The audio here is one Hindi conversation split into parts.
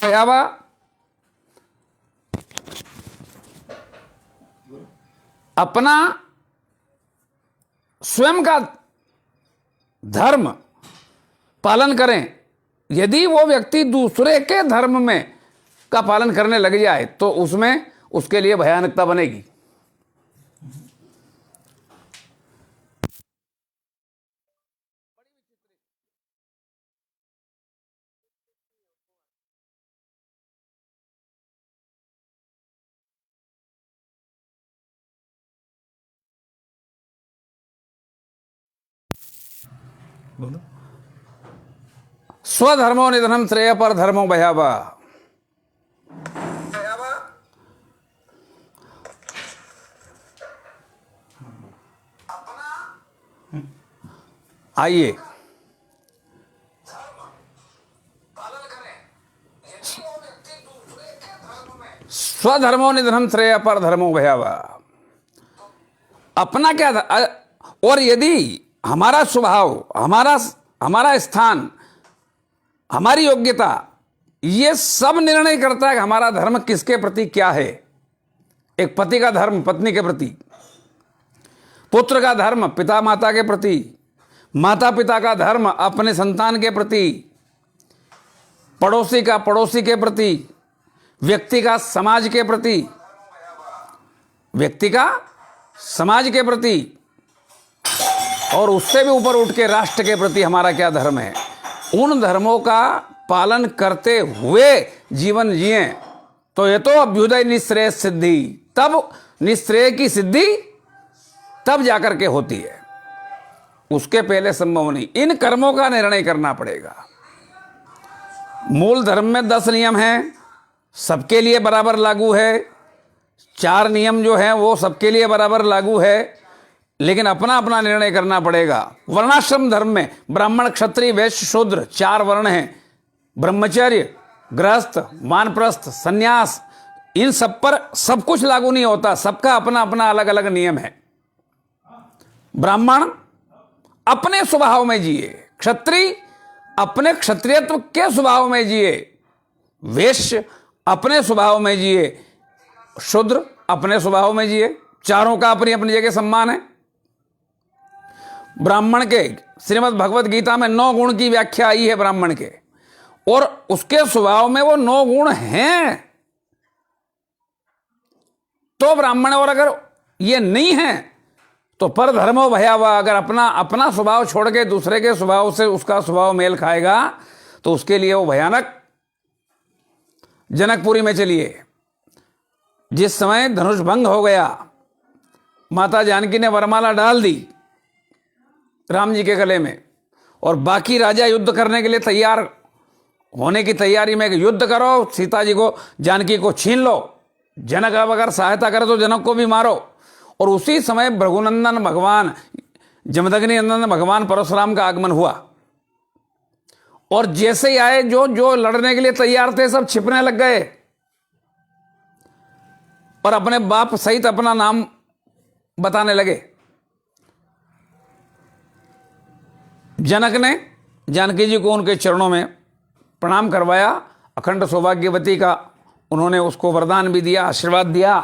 भयावा अपना स्वयं का धर्म पालन करें। यदि वो व्यक्ति दूसरे के धर्म में का पालन करने लग जाए तो उसमें उसके लिए भयानकता बनेगी। बोलो। स्वधर्मो निधनम श्रेय पर धर्मो भयावा। आइए स्वधर्मो निधनम श्रेय पर धर्मो भयावा। अपना क्या और यदि हमारा स्वभाव, हमारा स्थान, हमारी योग्यता, ये सब निर्णय करता है कि हमारा धर्म किसके प्रति क्या है। एक पति का धर्म पत्नी के प्रति, पुत्र का धर्म पिता माता के प्रति, माता पिता का धर्म अपने संतान के प्रति, पड़ोसी का पड़ोसी के प्रति, व्यक्ति का समाज के प्रति, व्यक्ति का समाज के प्रति, और उससे भी ऊपर उठ के राष्ट्र के प्रति हमारा क्या धर्म है। उन धर्मों का पालन करते हुए जीवन जिए तो ये तो अभ्युदय निश्रेय सिद्धि, तब निश्रेय की सिद्धि तब जाकर के होती है, उसके पहले संभव नहीं। इन कर्मों का निर्णय करना पड़ेगा। मूल धर्म में 10 नियम हैं, सबके लिए बराबर लागू है। 4 नियम जो हैं वो सबके लिए बराबर लागू है, लेकिन अपना अपना निर्णय करना पड़ेगा। वर्णाश्रम धर्म में ब्राह्मण क्षत्रिय वैश्य शूद्र 4 वर्ण हैं। ब्रह्मचर्य, गृहस्थ, वानप्रस्थ, सन्यास, इन सब पर सब कुछ लागू नहीं होता, सबका अपना अपना अलग अलग नियम है। ब्राह्मण अपने स्वभाव में जिए, क्षत्रिय अपने क्षत्रियत्व के स्वभाव में जिए, वैश्य अपने स्वभाव में जिए, शूद्र अपने स्वभाव में जिए। चारों का अपनी अपनी जगह सम्मान है। ब्राह्मण के श्रीमद् भगवत गीता में 9 गुण की व्याख्या आई है ब्राह्मण के, और उसके स्वभाव में वो 9 गुण हैं तो ब्राह्मण, और अगर ये नहीं है तो पर धर्मो भयावा। अगर अपना स्वभाव छोड़ के दूसरे के स्वभाव से उसका स्वभाव मेल खाएगा तो उसके लिए वो भयानक। जनकपुरी में चलिए, जिस समय धनुष भंग हो गया, माता जानकी ने वरमाला डाल दी राम जी के गले में, और बाकी राजा युद्ध करने के लिए तैयार होने की तैयारी में, युद्ध करो, सीता जी को जानकी को छीन लो, जनक अब अगर सहायता करे तो जनक को भी मारो। और उसी समय भृगुनंदन भगवान, जमदग्नि नंदन भगवान परशुराम का आगमन हुआ, और जैसे ही आए जो जो लड़ने के लिए तैयार थे सब छिपने लग गए और अपने बाप सहित अपना नाम बताने लगे। जनक ने जानकी जी को उनके चरणों में प्रणाम करवाया, अखंड सौभाग्यवती का उन्होंने उसको वरदान भी दिया, आशीर्वाद दिया।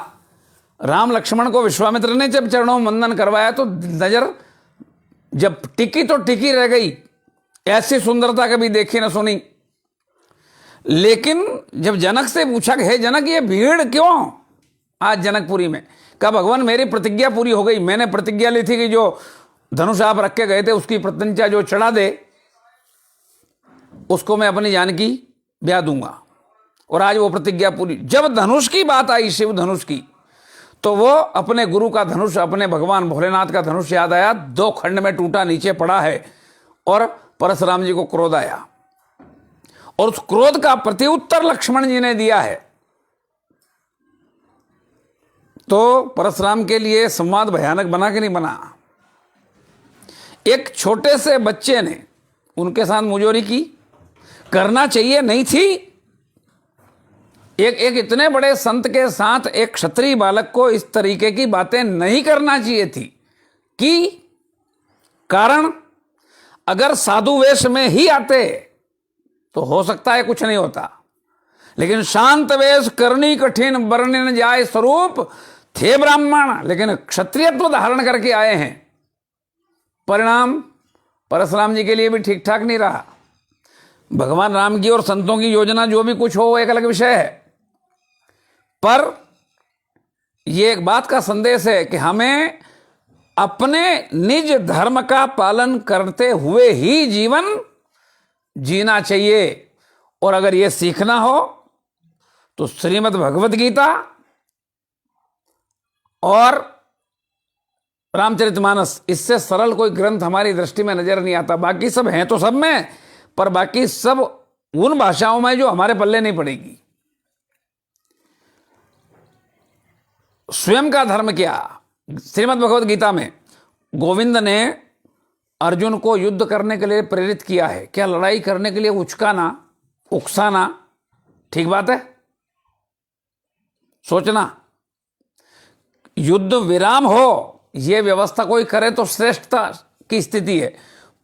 राम लक्ष्मण को विश्वामित्र ने जब चरणों में वंदन करवाया तो नजर जब टिकी तो टिकी रह गई, ऐसी सुंदरता कभी देखी न सुनी। लेकिन जब जनक से पूछा कि हे जनक, ये भीड़ क्यों आज जनकपुरी में? कहा भगवान मेरी प्रतिज्ञा पूरी हो गई, मैंने प्रतिज्ञा ली थी कि जो धनुष आप रख के गए थे उसकी प्रत्यंचा जो चढ़ा दे उसको मैं अपनी जानकी ब्याह दूंगा, और आज वो प्रतिज्ञा पूरी। जब धनुष की बात आई, शिव धनुष की, तो वो अपने गुरु का धनुष, अपने भगवान भोलेनाथ का धनुष याद आया, 2 खंड में टूटा नीचे पड़ा है, और परशुराम जी को क्रोध आया, और उस क्रोध का प्रत्युत्तर लक्ष्मण जी ने दिया है। तो परशुराम के लिए संवाद भयानक बना कि नहीं बना? एक छोटे से बच्चे ने उनके साथ मुजोरी की, करना चाहिए नहीं थी। एक इतने बड़े संत के साथ एक क्षत्रिय बालक को इस तरीके की बातें नहीं करना चाहिए थी। कि कारण, अगर साधु वेश में ही आते तो हो सकता है कुछ नहीं होता, लेकिन शांत वेश करनी कठिन, वर्णन जाय स्वरूप थे ब्राह्मण, लेकिन क्षत्रियत्व धारण करके आए हैं। परिणाम परशुराम जी के लिए भी ठीक ठाक नहीं रहा। भगवान राम की और संतों की योजना जो भी कुछ हो वो एक अलग विषय है, पर ये एक बात का संदेश है कि हमें अपने निज धर्म का पालन करते हुए ही जीवन जीना चाहिए। और अगर ये सीखना हो तो श्रीमद् भगवत गीता और रामचरितमानस, इससे सरल कोई ग्रंथ हमारी दृष्टि में नजर नहीं आता। बाकी सब हैं तो सब में, पर बाकी सब उन भाषाओं में जो हमारे पल्ले नहीं पड़ेगी। स्वयं का धर्म क्या? श्रीमद् भगवत गीता में गोविंद ने अर्जुन को युद्ध करने के लिए प्रेरित किया है। क्या लड़ाई करने के लिए उचकाना, उकसाना ठीक बात है? सोचना, युद्ध विराम हो यह व्यवस्था कोई करे तो श्रेष्ठता की स्थिति है,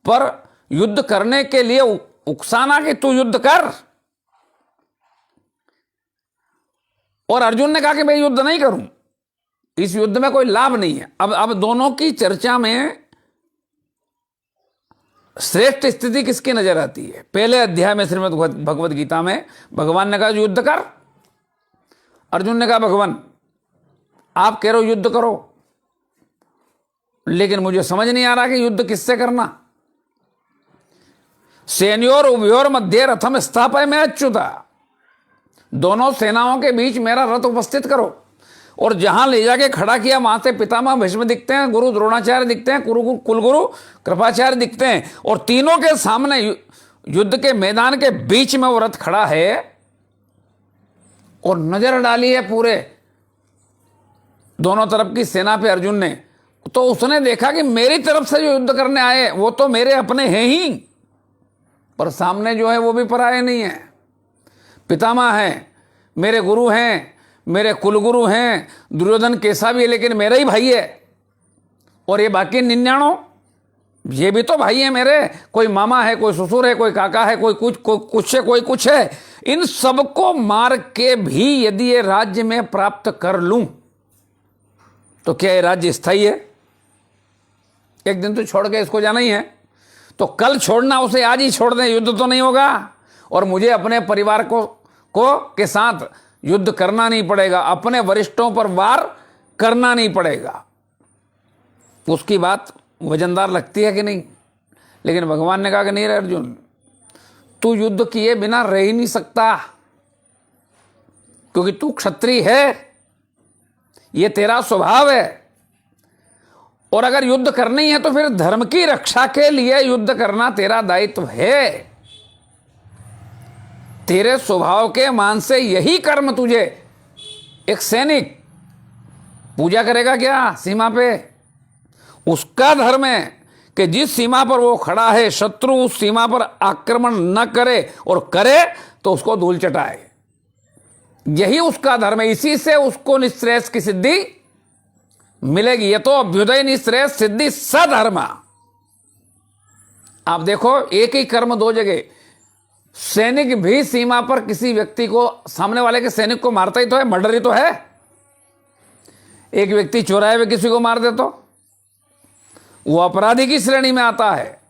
पर युद्ध करने के लिए उकसाना कि तू युद्ध कर। और अर्जुन ने कहा कि मैं युद्ध नहीं करूं, इस युद्ध में कोई लाभ नहीं है। अब दोनों की चर्चा में श्रेष्ठ स्थिति किसकी नजर आती है? पहले अध्याय में श्रीमद् भगवत गीता में भगवान ने कहा युद्ध कर, अर्जुन ने कहा भगवान आप कह रहे हो युद्ध करो, लेकिन मुझे समझ नहीं आ रहा कि युद्ध किससे करना। सेनयोर उभयोर मध्य रथम स्थापय में अच्युता, दोनों सेनाओं के बीच मेरा रथ उपस्थित करो। और जहां ले जाके खड़ा किया वहां से पितामह भीष्म दिखते हैं, गुरु द्रोणाचार्य दिखते हैं, कुलगुरु कृपाचार्य दिखते हैं, और तीनों के सामने युद्ध के मैदान के बीच में वो रथ खड़ा है। और नजर डाली है पूरे दोनों तरफ की सेना पे अर्जुन ने, तो उसने देखा कि मेरी तरफ से जो युद्ध करने आए वो तो मेरे अपने हैं ही, पर सामने जो है वो भी पराये नहीं है। पितामह हैं, मेरे गुरु हैं, मेरे कुलगुरु हैं, दुर्योधन कैसा भी है लेकिन मेरा ही भाई है। और ये बाकी 99 ये भी तो भाई है मेरे, कोई मामा है, कोई ससुर है, कोई काका है, कोई कुछ है, कोई कुछ है। इन सबको मार के भी यदि ये राज्य में प्राप्त कर लूं तो क्या ये राज्य स्थायी है? एक दिन तो छोड़ के इसको जाना ही है, तो कल छोड़ना उसे आज ही छोड़ दें, युद्ध तो नहीं होगा। और मुझे अपने परिवार को के साथ युद्ध करना नहीं पड़ेगा, अपने वरिष्ठों पर वार करना नहीं पड़ेगा। उसकी बात वजनदार लगती है कि नहीं? लेकिन भगवान ने कहा कि नहीं रे अर्जुन, तू युद्ध किए बिना रह ही नहीं सकता, क्योंकि तू क्षत्रिय है, ये तेरा स्वभाव है। और अगर युद्ध करनी है तो फिर धर्म की रक्षा के लिए युद्ध करना तेरा दायित्व है। तेरे स्वभाव के मान से यही कर्म तुझे, एक सैनिक पूजा करेगा क्या सीमा पे? उसका धर्म है कि जिस सीमा पर वो खड़ा है शत्रु उस सीमा पर आक्रमण न करे, और करे तो उसको धूल चटाए। यही उसका धर्म है, इसी से उसको निश्रेयस की सिद्धि मिलेगी। ये तो अभ्युदय निश्रेयस सिद्धि सधर्म। आप देखो एक ही कर्म दो जगह। सैनिक भी सीमा पर किसी व्यक्ति को, सामने वाले के सैनिक को मारता ही तो है, मर्डर ही तो है। एक व्यक्ति चौराहे में किसी को मार दे तो वो अपराधी की श्रेणी में आता है,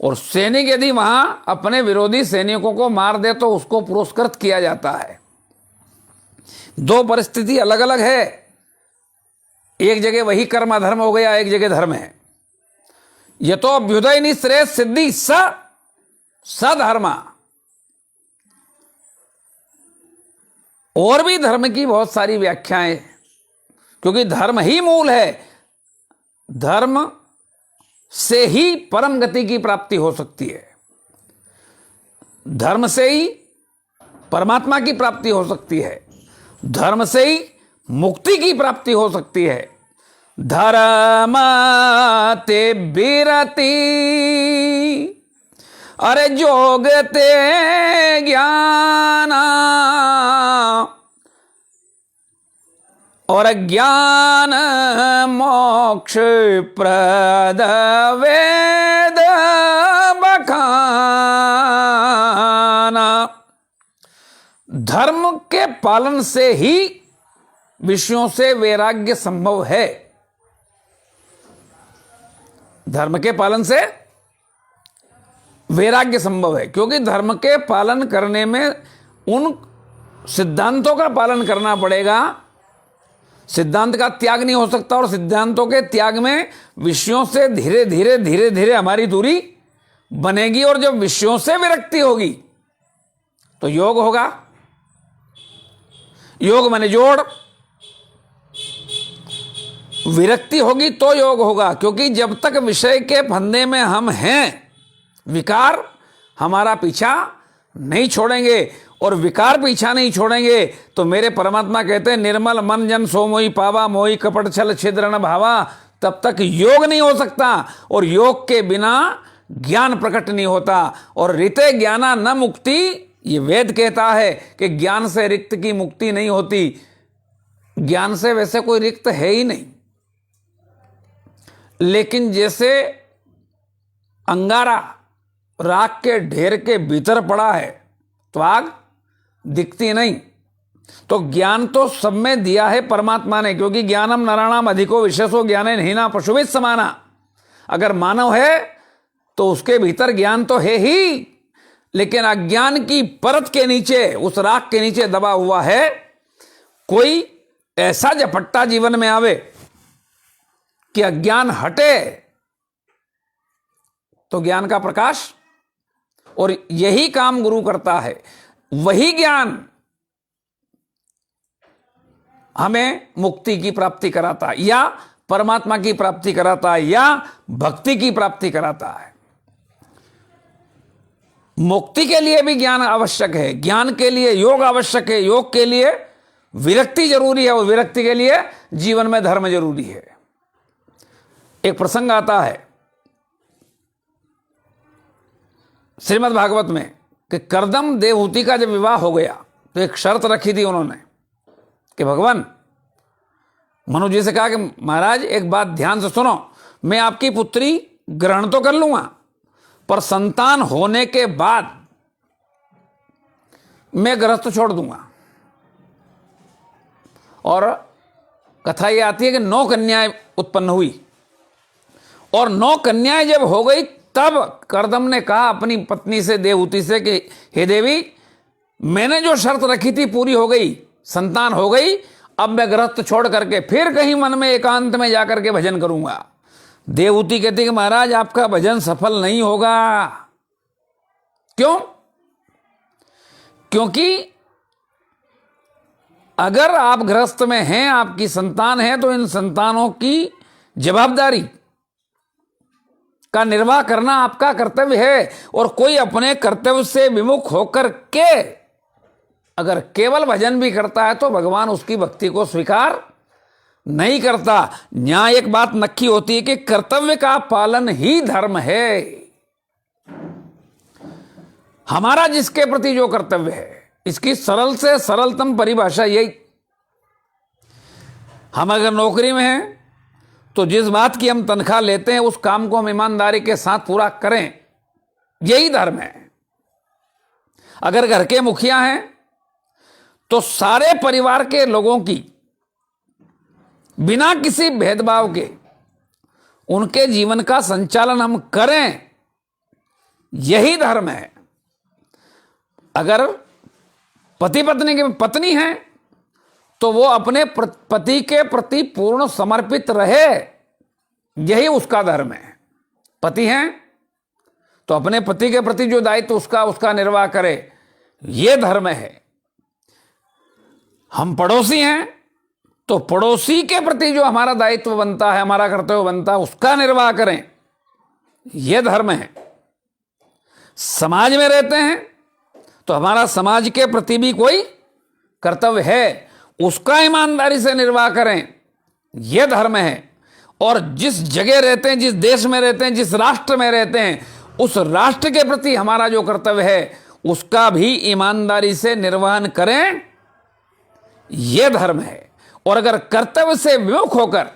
और सैनिक यदि वहां अपने विरोधी सैनिकों को मार दे तो उसको पुरस्कृत किया जाता है। दो परिस्थिति अलग अलग है। एक जगह वही कर्म अधर्म हो गया, एक जगह धर्म है। यह तो अभ्युदय निश्रेयस सिद्धि सधर्मा। और भी धर्म की बहुत सारी व्याख्याएं, क्योंकि धर्म ही मूल है। धर्म से ही परम गति की प्राप्ति हो सकती है, धर्म से ही परमात्मा की प्राप्ति हो सकती है, धर्म से ही मुक्ति की प्राप्ति हो सकती है। धर्म ते बिरती अरे जोगते ज्ञान, और ज्ञान मोक्ष प्रद वेद बखाना। पालन से ही विषयों से वैराग्य संभव है। धर्म के पालन से वैराग्य संभव है, क्योंकि धर्म के पालन करने में उन सिद्धांतों का पालन करना पड़ेगा। सिद्धांत का त्याग नहीं हो सकता, और सिद्धांतों के त्याग में विषयों से धीरे धीरे धीरे धीरे हमारी दूरी बनेगी। और जब विषयों से विरक्ति होगी तो योग होगा। योग माने जोड़, विरक्ति होगी तो योग होगा। क्योंकि जब तक विषय के फंदे में हम हैं, विकार हमारा पीछा नहीं छोड़ेंगे, और विकार पीछा नहीं छोड़ेंगे तो मेरे परमात्मा कहते हैं, निर्मल मन जन सो मोहि पावा, मोहि कपट छल छिद्र न भावा। तब तक योग नहीं हो सकता, और योग के बिना ज्ञान प्रकट नहीं होता। और ऋते ज्ञाना न मुक्ति, ये वेद कहता है कि ज्ञान से रिक्त की मुक्ति नहीं होती। ज्ञान से वैसे कोई रिक्त है ही नहीं, लेकिन जैसे अंगारा राख के ढेर के भीतर पड़ा है तो आग दिखती नहीं। तो ज्ञान तो सब में दिया है परमात्मा ने, क्योंकि ज्ञानम नराणाम अधिको विशेषो ज्ञाने हीना पशुभित समाना। अगर मानव है तो उसके भीतर ज्ञान तो है ही, लेकिन अज्ञान की परत के नीचे, उस राख के नीचे दबा हुआ है। कोई ऐसा झपट्टा जीवन में आवे कि अज्ञान हटे तो ज्ञान का प्रकाश, और यही काम गुरु करता है। वही ज्ञान हमें मुक्ति की प्राप्ति कराता है, या परमात्मा की प्राप्ति कराता है, या भक्ति की प्राप्ति कराता है। मुक्ति के लिए भी ज्ञान आवश्यक है, ज्ञान के लिए योग आवश्यक है, योग के लिए विरक्ति जरूरी है, और विरक्ति के लिए जीवन में धर्म जरूरी है। एक प्रसंग आता है श्रीमद् भागवत में कि कर्दम देवहूति का जब विवाह हो गया तो एक शर्त रखी थी उन्होंने कि भगवान, मनु जी से कहा कि महाराज एक बात ध्यान से सुनो, मैं आपकी पुत्री ग्रहण तो कर लूंगा, पर संतान होने के बाद मैं गृहस्थ छोड़ दूंगा। और कथा यह आती है कि 9 कन्याएं उत्पन्न हुई, और 9 कन्याएं जब हो गई तब कर्दम ने कहा अपनी पत्नी से, देवहूति से, कि हे देवी, मैंने जो शर्त रखी थी पूरी हो गई, संतान हो गई, अब मैं गृहस्थ छोड़ करके फिर कहीं मन में एकांत में जाकर के भजन करूंगा। देवहूति कहती कि महाराज आपका भजन सफल नहीं होगा। क्यों? क्योंकि अगर आप गृहस्थ में हैं, आपकी संतान है, तो इन संतानों की जवाबदारी का निर्वाह करना आपका कर्तव्य है। और कोई अपने कर्तव्य से विमुख होकर के अगर केवल भजन भी करता है तो भगवान उसकी भक्ति को स्वीकार नहीं करता। न्याय एक बात नक्की होती है कि कर्तव्य का पालन ही धर्म है। हमारा जिसके प्रति जो कर्तव्य है, इसकी सरल से सरलतम परिभाषा यही, हम अगर नौकरी में हैं तो जिस बात की हम तनख्वाह लेते हैं उस काम को हम ईमानदारी के साथ पूरा करें, यही धर्म है। अगर घर के मुखिया हैं तो सारे परिवार के लोगों की बिना किसी भेदभाव के उनके जीवन का संचालन हम करें, यही धर्म है। अगर पति पत्नी की पत्नी है तो वो अपने पति के प्रति पूर्ण समर्पित रहे, यही उसका धर्म है। पति हैं तो अपने पति के प्रति जो दायित्व उसका निर्वाह करे, ये धर्म है। हम पड़ोसी हैं तो पड़ोसी के प्रति जो हमारा दायित्व बनता है, हमारा कर्तव्य बनता है, उसका निर्वाह करें, यह धर्म है। समाज में रहते हैं तो हमारा समाज के प्रति भी कोई कर्तव्य है, उसका ईमानदारी से निर्वाह करें, यह धर्म है। और जिस जगह रहते हैं, जिस देश में रहते हैं, जिस राष्ट्र में रहते हैं, उस राष्ट्र के प्रति हमारा जो कर्तव्य है उसका भी ईमानदारी से निर्वहन करें, यह धर्म है। और अगर कर्तव्य से विमुख होकर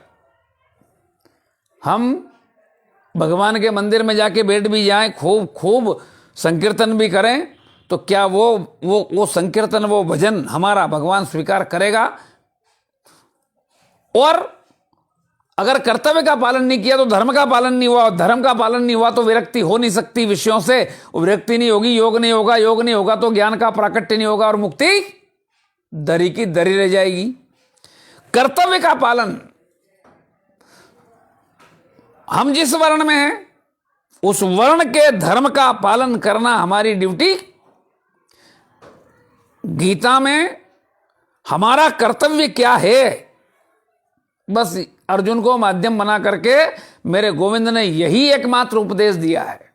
हम भगवान के मंदिर में जाके बैठ भी जाएं, खूब खूब संकीर्तन भी करें, तो क्या वो संकीर्तन, वो भजन हमारा भगवान स्वीकार करेगा? और अगर कर्तव्य का पालन नहीं किया तो धर्म का पालन नहीं हुआ, धर्म का पालन नहीं हुआ तो विरक्ति हो नहीं सकती विषयों से, विरक्ति नहीं होगी, योग नहीं होगा, योग नहीं होगा तो ज्ञान का प्राकट्य नहीं होगा और मुक्ति दरी की दरी रह जाएगी। कर्तव्य का पालन, हम जिस वर्ण में हैं उस वर्ण के धर्म का पालन करना हमारी ड्यूटी। गीता में हमारा कर्तव्य क्या है, बस अर्जुन को माध्यम बना करके मेरे गोविंद ने यही एकमात्र उपदेश दिया है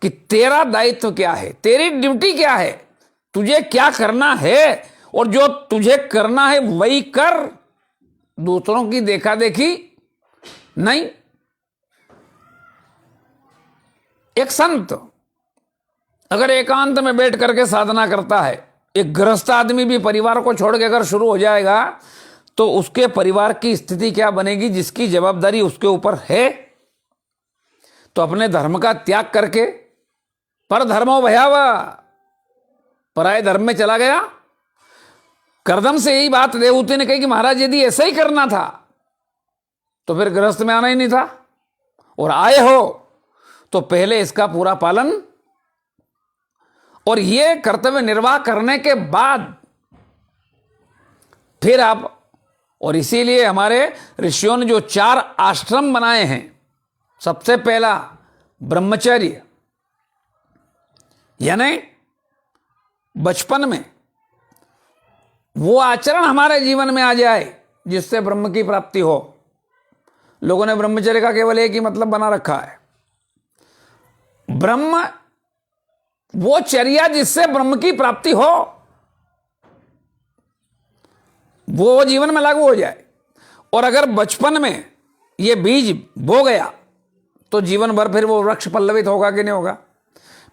कि तेरा दायित्व क्या है, तेरी ड्यूटी क्या है, तुझे क्या करना है, और जो तुझे करना है वही कर, दूसरों की देखा देखी नहीं। एक संत अगर एकांत में बैठ करके साधना करता है, एक गृहस्थ आदमी भी परिवार को छोड़ के अगर शुरू हो जाएगा तो उसके परिवार की स्थिति क्या बनेगी, जिसकी जवाबदारी उसके ऊपर है। तो अपने धर्म का त्याग करके पर धर्मो भयावा, पराये धर्म में चला गया। करदम से यही बात देवहूति ने कही कि महाराज यदि ऐसा ही करना था तो फिर गृहस्थ में आना ही नहीं था, और आए हो तो पहले इसका पूरा पालन, और ये कर्तव्य निर्वाह करने के बाद फिर आप, और इसीलिए हमारे ऋषियों ने जो 4 आश्रम बनाए हैं, सबसे पहला ब्रह्मचर्य, यानी बचपन में वो आचरण हमारे जीवन में आ जाए जिससे ब्रह्म की प्राप्ति हो। लोगों ने ब्रह्मचर्य का केवल एक ही मतलब बना रखा है, ब्रह्म वो चर्या जिससे ब्रह्म की प्राप्ति हो, वो जीवन में लागू हो जाए। और अगर बचपन में ये बीज बो गया तो जीवन भर फिर वो वृक्ष पल्लवित होगा कि नहीं होगा,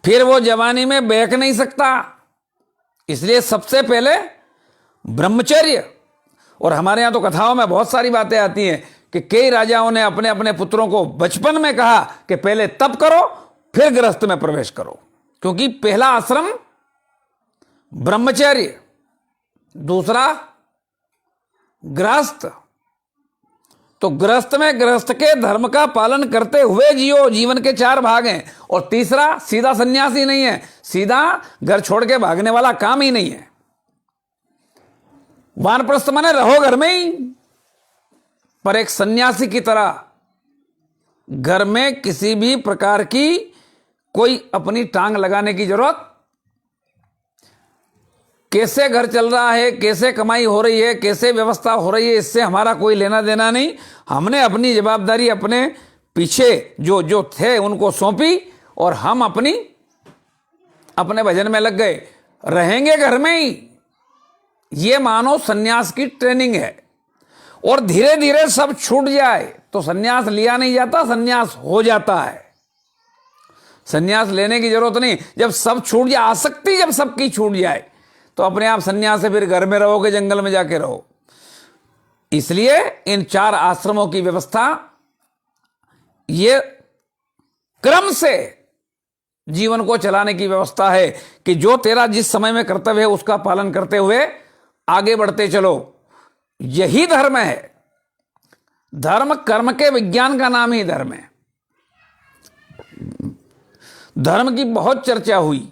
फिर वो जवानी में बहक नहीं सकता। इसलिए सबसे पहले ब्रह्मचर्य। और हमारे यहां तो कथाओं में बहुत सारी बातें आती हैं कि कई राजाओं ने अपने अपने पुत्रों को बचपन में कहा कि पहले तप करो फिर गृहस्थ में प्रवेश करो, क्योंकि पहला आश्रम ब्रह्मचर्य, दूसरा गृहस्थ। तो गृहस्थ में गृहस्थ के धर्म का पालन करते हुए जियो, जीवन के 4 भाग हैं। और तीसरा सीधा सन्यासी नहीं है, सीधा घर छोड़ के भागने वाला काम ही नहीं है। वानप्रस्थ माने रहो घर में ही, पर एक सन्यासी की तरह घर में किसी भी प्रकार की कोई अपनी टांग लगाने की जरूरत, कैसे घर चल रहा है, कैसे कमाई हो रही है, कैसे व्यवस्था हो रही है, इससे हमारा कोई लेना देना नहीं। हमने अपनी जवाबदारी अपने पीछे जो जो थे उनको सौंपी और हम अपने भजन में लग गए, रहेंगे घर में ही। ये मानो सन्यास की ट्रेनिंग है। और धीरे धीरे सब छूट जाए तो सन्यास लिया नहीं जाता, सन्यास हो जाता है। सन्यास लेने की जरूरत नहीं, जब सब छूट जाए, आसक्ति जब सबकी छूट जाए तो अपने आप सन्यास से फिर घर में रहोगे, जंगल में जाके रहो। इसलिए इन 4 आश्रमों की व्यवस्था ये क्रम से जीवन को चलाने की व्यवस्था है कि जो तेरा जिस समय में कर्तव्य है उसका पालन करते हुए आगे बढ़ते चलो। यही धर्म है। धर्म कर्म के विज्ञान का नाम ही धर्म है। धर्म की बहुत चर्चा हुई,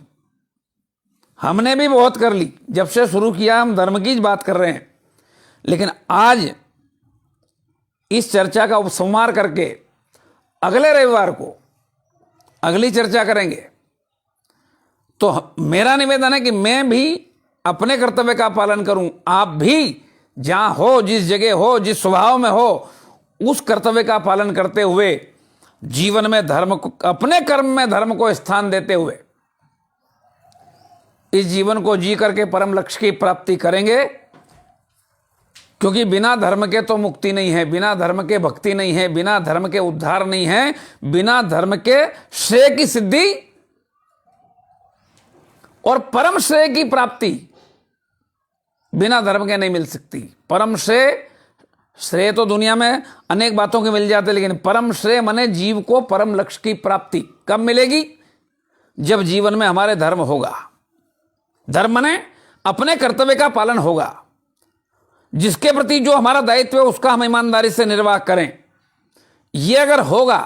हमने भी बहुत कर ली। जब से शुरू किया हम धर्म की बात कर रहे हैं, लेकिन आज इस चर्चा का उपसंहार करके अगले रविवार को अगली चर्चा करेंगे। तो मेरा निवेदन है कि मैं भी अपने कर्तव्य का पालन करूं, आप भी जहां हो, जिस जगह हो, जिस स्वभाव में हो, उस कर्तव्य का पालन करते हुए जीवन में धर्म को, अपने कर्म में धर्म को स्थान देते हुए इस जीवन को जी करके परम लक्ष्य की प्राप्ति करेंगे। क्योंकि बिना धर्म के तो मुक्ति नहीं है, बिना धर्म के भक्ति नहीं है, बिना धर्म के उद्धार नहीं है, बिना धर्म के श्रेय की सिद्धि और परम श्रेय की प्राप्ति बिना धर्म के नहीं मिल सकती। परम श्रेय तो दुनिया में अनेक बातों के मिल जाते, लेकिन परम श्रेय माने जीव को परम लक्ष्य की प्राप्ति कब मिलेगी? जब जीवन में हमारे धर्म होगा। धर्म माने अपने कर्तव्य का पालन होगा, जिसके प्रति जो हमारा दायित्व है उसका हम ईमानदारी से निर्वाह करें। यह अगर होगा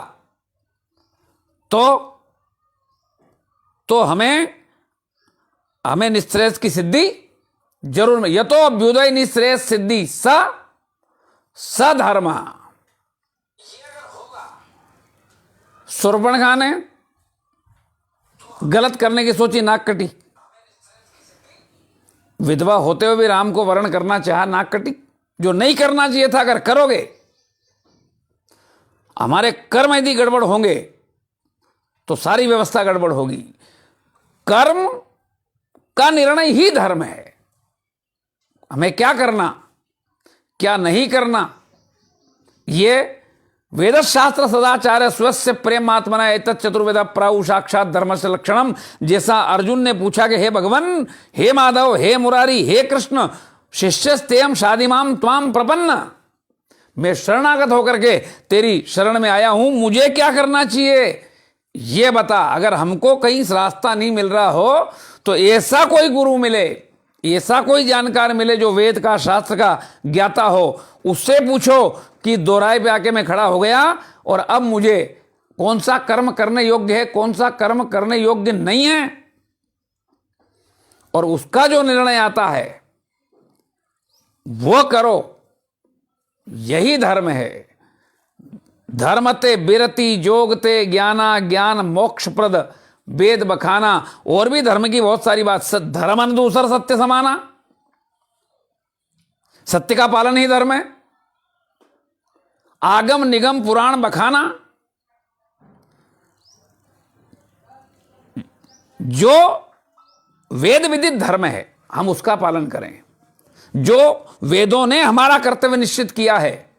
तो हमें निःश्रेयस की सिद्धि जरूर में। यतो अभ्युदय निःश्रेयस सिद्धि सधर्म। शूर्पणखा ने गलत करने की सोची, नाक कटी। विधवा होते हुए भी राम को वरण करना चाहा, नाक कटी। जो नहीं करना चाहिए था अगर करोगे, हमारे कर्म यदि गड़बड़ होंगे तो सारी व्यवस्था गड़बड़ होगी। कर्म का निर्णय ही धर्म है। हमें क्या करना, क्या नहीं करना, ये वेदशास्त्र सदाचार्य स्वस्य प्रेमात्मना एतत् चतुर्वेदा प्राहु साक्षात धर्म से लक्षणम। जैसा अर्जुन ने पूछा कि हे भगवान, हे माधव, हे मुरारी, हे कृष्ण, शिष्यस्तेयम शादिमाम त्वाम प्रपन्न। मैं शरणागत होकर के तेरी शरण में आया हूं, मुझे क्या करना चाहिए ये बता। अगर हमको कहीं रास्ता नहीं मिल रहा हो तो ऐसा कोई गुरु मिले, ऐसा कोई जानकार मिले जो वेद का, शास्त्र का ज्ञाता हो, उससे पूछो कि दोराई पे आके मैं खड़ा हो गया और अब मुझे कौन सा कर्म करने योग्य है, कौन सा कर्म करने योग्य नहीं है, और उसका जो निर्णय आता है वो करो। यही धर्म है। धर्मते बिरति जोगते ज्ञाना ज्ञान मोक्ष प्रद वेद बखाना। और भी धर्म की बहुत सारी बात। धर्म दूसर सत्य समाना। सत्य का पालन ही धर्म है। आगम निगम पुराण बखाना। जो वेद विदित धर्म है हम उसका पालन करें। जो वेदों ने हमारा कर्तव्य निश्चित किया है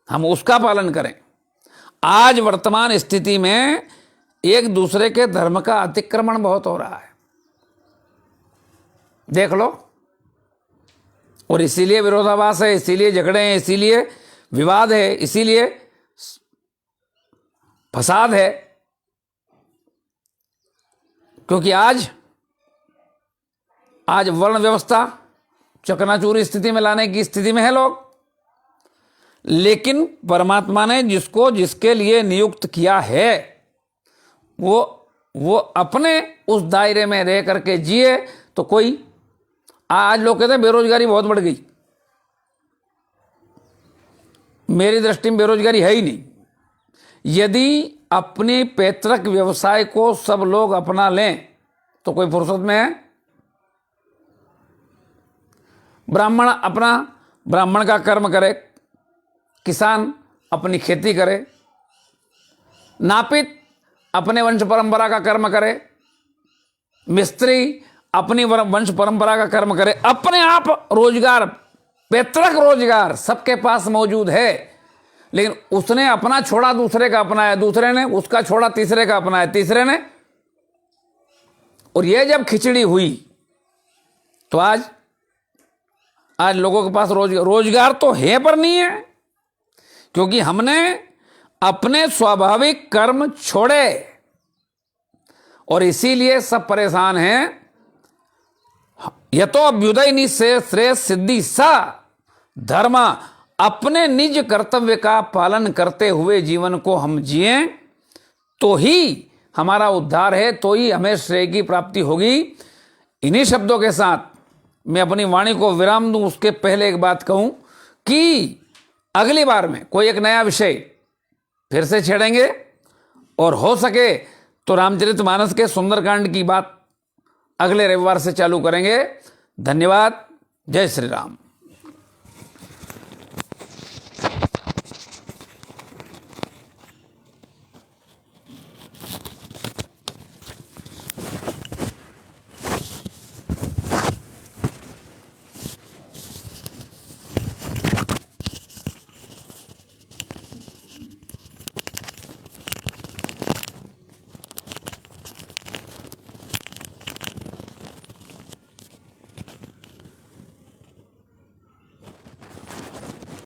हम उसका पालन करें। आज वर्तमान स्थिति में एक दूसरे के धर्म का अतिक्रमण बहुत हो रहा है, देख लो। और इसीलिए विरोधाभास है, इसीलिए झगड़े हैं, इसीलिए विवाद है, इसीलिए फसाद है। क्योंकि आज वर्ण व्यवस्था चकनाचूर स्थिति में लाने की स्थिति में है लोग। लेकिन परमात्मा ने जिसको जिसके लिए नियुक्त किया है वो अपने उस दायरे में रह करके जिए तो कोई। आज लोग कहते हैं बेरोजगारी बहुत बढ़ गई। मेरी दृष्टि में बेरोजगारी है ही नहीं। यदि अपने पैतृक व्यवसाय को सब लोग अपना लें तो कोई फुर्सत में है। ब्राह्मण अपना ब्राह्मण का कर्म करे, किसान अपनी खेती करे, नापित अपने वंश परंपरा का कर्म करे, मिस्त्री अपनी वंश परंपरा का कर्म करे। अपने आप रोजगार, पैतृक रोजगार सबके पास मौजूद है। लेकिन उसने अपना छोड़ा, दूसरे का अपनाया, दूसरे ने उसका छोड़ा, तीसरे का अपनाया, तीसरे ने। और यह जब खिचड़ी हुई तो आज लोगों के पास रोजगार तो है पर नहीं है। क्योंकि हमने अपने स्वाभाविक कर्म छोड़े और इसीलिए सब परेशान हैं। यतो अभ्युदय निःश्रेयस सिद्धि सा धर्म। अपने निज कर्तव्य का पालन करते हुए जीवन को हम जिए तो ही हमारा उद्धार है, तो ही हमें श्रेय की प्राप्ति होगी। इन्हीं शब्दों के साथ मैं अपनी वाणी को विराम दूं। उसके पहले एक बात कहूं कि अगली बार में कोई एक नया विषय फिर से छेड़ेंगे और हो सके तो रामचरितमानस के सुंदरकांड की बात अगले रविवार से चालू करेंगे। धन्यवाद। जय श्री राम।